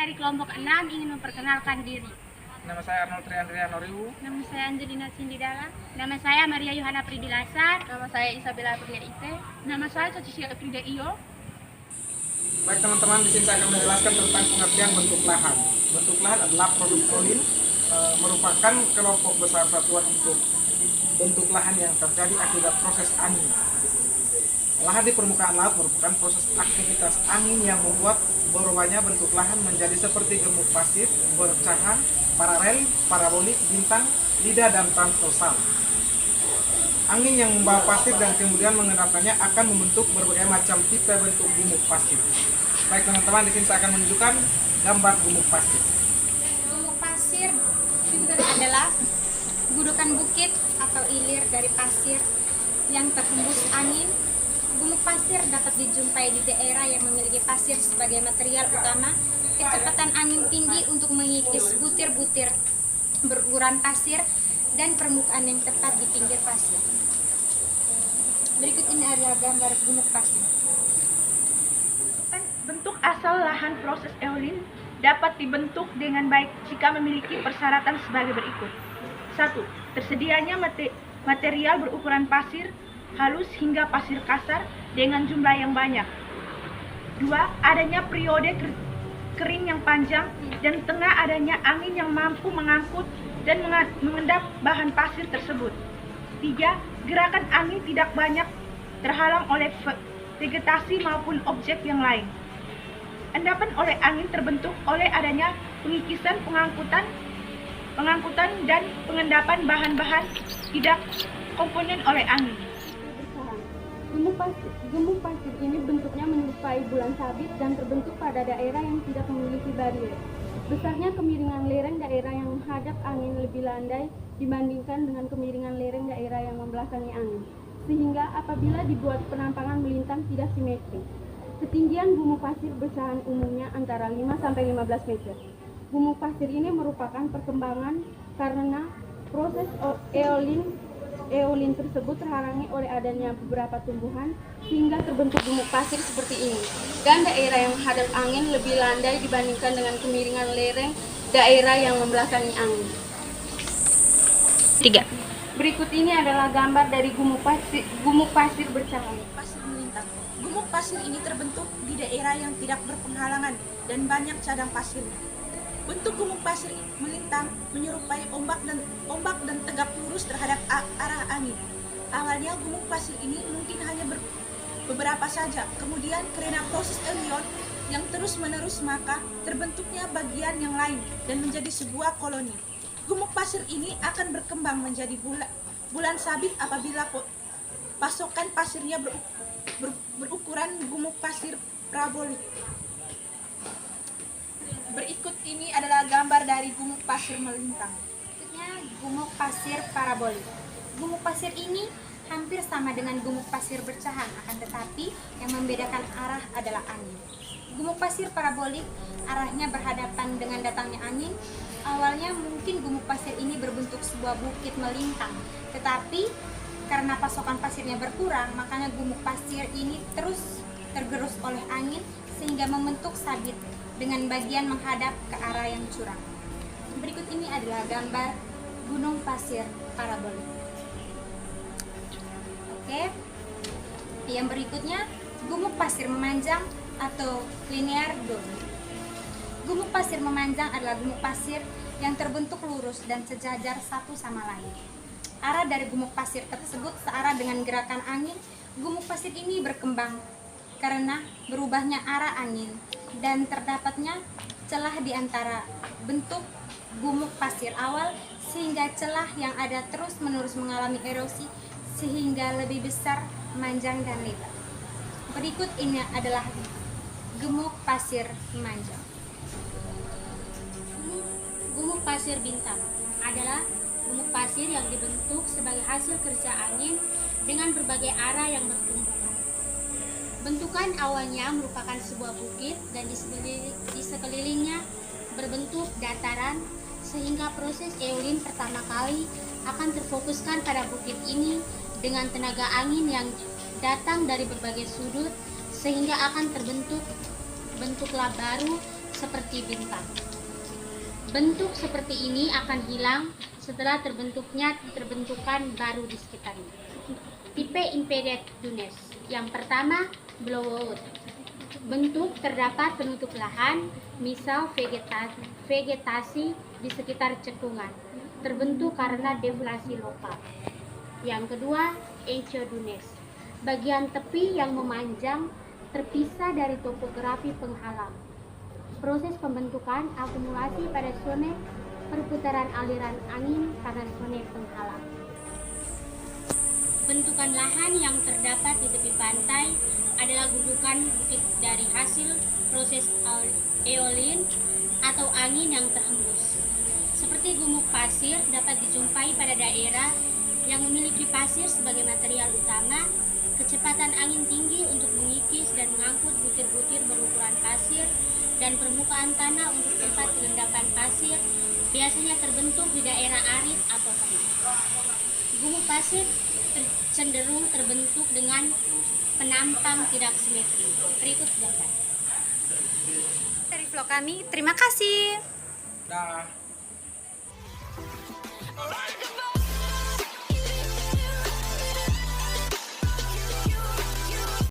dari kelompok 6 ingin memperkenalkan diri. Nama saya Arnold Triandriano Riwu. Nama saya Angelina Sindidala. Nama saya Maria Yohana Pridilasar. Nama saya Isabella Aprilia Ite. Nama saya Cecilia Frida Iyo. Baik teman-teman, di sini saya akan menjelaskan tentang pengertian bentuk lahan. Bentuk lahan adalah produk Eolin, merupakan kelompok besar satuan untuk bentuk lahan yang terjadi akibat proses angin. Lahan di permukaan laut merupakan proses aktivitas angin yang membuat berubahnya bentuk lahan menjadi seperti gemuk pasir, bercahang, paralel, parabolik, bintang, lidah, dan transversal. Angin yang membawa pasir dan kemudian mengendapkannya akan membentuk berbagai macam tipe bentuk gumuk pasir. Baik teman-teman, di sini saya akan menunjukkan gambar gumuk pasir. Gumuk pasir adalah gudukan bukit atau ilir dari pasir yang terhembus angin. Gumuk pasir dapat dijumpai di daerah yang memiliki pasir sebagai material utama. Kecepatan angin tinggi untuk mengikis butir-butir berukuran pasir dan permukaan yang tepat di pinggir pasir. Berikut ini adalah gambar gumuk pasir. Bentuk asal lahan proses eolin dapat dibentuk dengan baik jika memiliki persyaratan sebagai berikut. 1. Tersedianya material berukuran pasir halus hingga pasir kasar dengan jumlah yang banyak. 2. Adanya periode kering yang panjang dan tengah adanya angin yang mampu mengangkut dan mengendap bahan pasir tersebut. 3. Gerakan angin tidak banyak terhalang oleh vegetasi maupun objek yang lain. Endapan oleh angin terbentuk oleh adanya pengikisan, pengangkutan dan pengendapan bahan-bahan tidak komponen oleh angin. Gumuk pasir ini bentuknya menyerupai bulan sabit dan terbentuk pada daerah yang tidak memiliki barier. Besarnya kemiringan lereng daerah yang menghadap angin lebih landai dibandingkan dengan kemiringan lereng daerah yang membelakangi angin, sehingga apabila dibuat penampangan melintang tidak simetris. Ketinggian gumuk pasir bersahan umumnya antara 5-15 meter. Gumuk pasir ini merupakan perkembangan karena proses eolin tersebut terhalangi oleh adanya beberapa tumbuhan sehingga terbentuk gumuk pasir seperti ini. Dan daerah yang menghadap angin lebih landai dibandingkan dengan kemiringan lereng daerah yang membelakangi angin. 3. Berikut ini adalah gambar dari gumuk pasir bercahaya. Pasir melintang. Gumuk pasir ini terbentuk di daerah yang tidak berpenghalangan dan banyak cadang pasirnya. Bentuk gumuk pasir melintang menyerupai ombak dan tegak lurus terhadap arah angin. Awalnya gumuk pasir ini mungkin hanya beberapa saja, kemudian karena proses Eolion yang terus-menerus maka terbentuknya bagian yang lain dan menjadi sebuah koloni. Gumuk pasir ini akan berkembang menjadi bulan sabit apabila pasokan pasirnya berukuran gumuk pasir parabolik. Berikut ini adalah gambar dari gumuk pasir melintang. Berikutnya gumuk pasir parabolik. Gumuk pasir ini hampir sama dengan gumuk pasir bercahang, akan tetapi yang membedakan arah adalah angin. Gumuk pasir parabolik arahnya berhadapan dengan datangnya angin. Awalnya mungkin gumuk pasir ini berbentuk sebuah bukit melintang, tetapi karena pasokan pasirnya berkurang, makanya gumuk pasir ini terus tergerus oleh angin sehingga membentuk sabit dengan bagian menghadap ke arah yang curam. Berikut ini adalah gambar gunung pasir parabolik. Oke. Yang berikutnya gumuk pasir memanjang atau linear dome. Gumuk pasir memanjang adalah gumuk pasir yang terbentuk lurus dan sejajar satu sama lain. Arah dari gumuk pasir tersebut searah dengan gerakan angin. Gumuk pasir ini berkembang karena berubahnya arah angin dan terdapatnya celah di antara bentuk gumuk pasir awal sehingga celah yang ada terus-menerus mengalami erosi sehingga lebih besar, panjang dan lebar. Berikut ini adalah gumuk pasir memanjang. Gumuk pasir bintang adalah gumuk pasir yang dibentuk sebagai hasil kerja angin dengan berbagai arah yang bertumbukan. Bentukan awalnya merupakan sebuah bukit dan di sekelilingnya berbentuk dataran sehingga proses eolin pertama kali akan terfokuskan pada bukit ini dengan tenaga angin yang datang dari berbagai sudut sehingga akan terbentuk bentuk lap baru seperti bintang. Bentuk seperti ini akan hilang setelah terbentukan baru di sekitarnya. Tipe Impeded Dunes. Yang pertama, blowout. Bentuk terdapat penutup lahan, misal vegetasi di sekitar cekungan, terbentuk karena deflasi lokal. Yang kedua, Encodunes. Bagian tepi yang memanjang terpisah dari topografi penghalang. Proses pembentukan akumulasi pada zone perputaran aliran angin karena zone penghalang. Bentukan lahan yang terdapat di tepi pantai adalah gundukan bukit dari hasil proses eolin atau angin yang terhembus. Seperti gumuk pasir dapat dijumpai pada daerah yang memiliki pasir sebagai material utama, kecepatan angin tinggi untuk mengikis dan mengangkut butir-butir berukuran pasir, dan permukaan tanah untuk tempat pengendapan pasir biasanya terbentuk di daerah arid atau tenang. Gumuk pasir cenderung terbentuk dengan penampang tidak simetri. Berikut gambar. Dari vlog kami, terima kasih. Dah.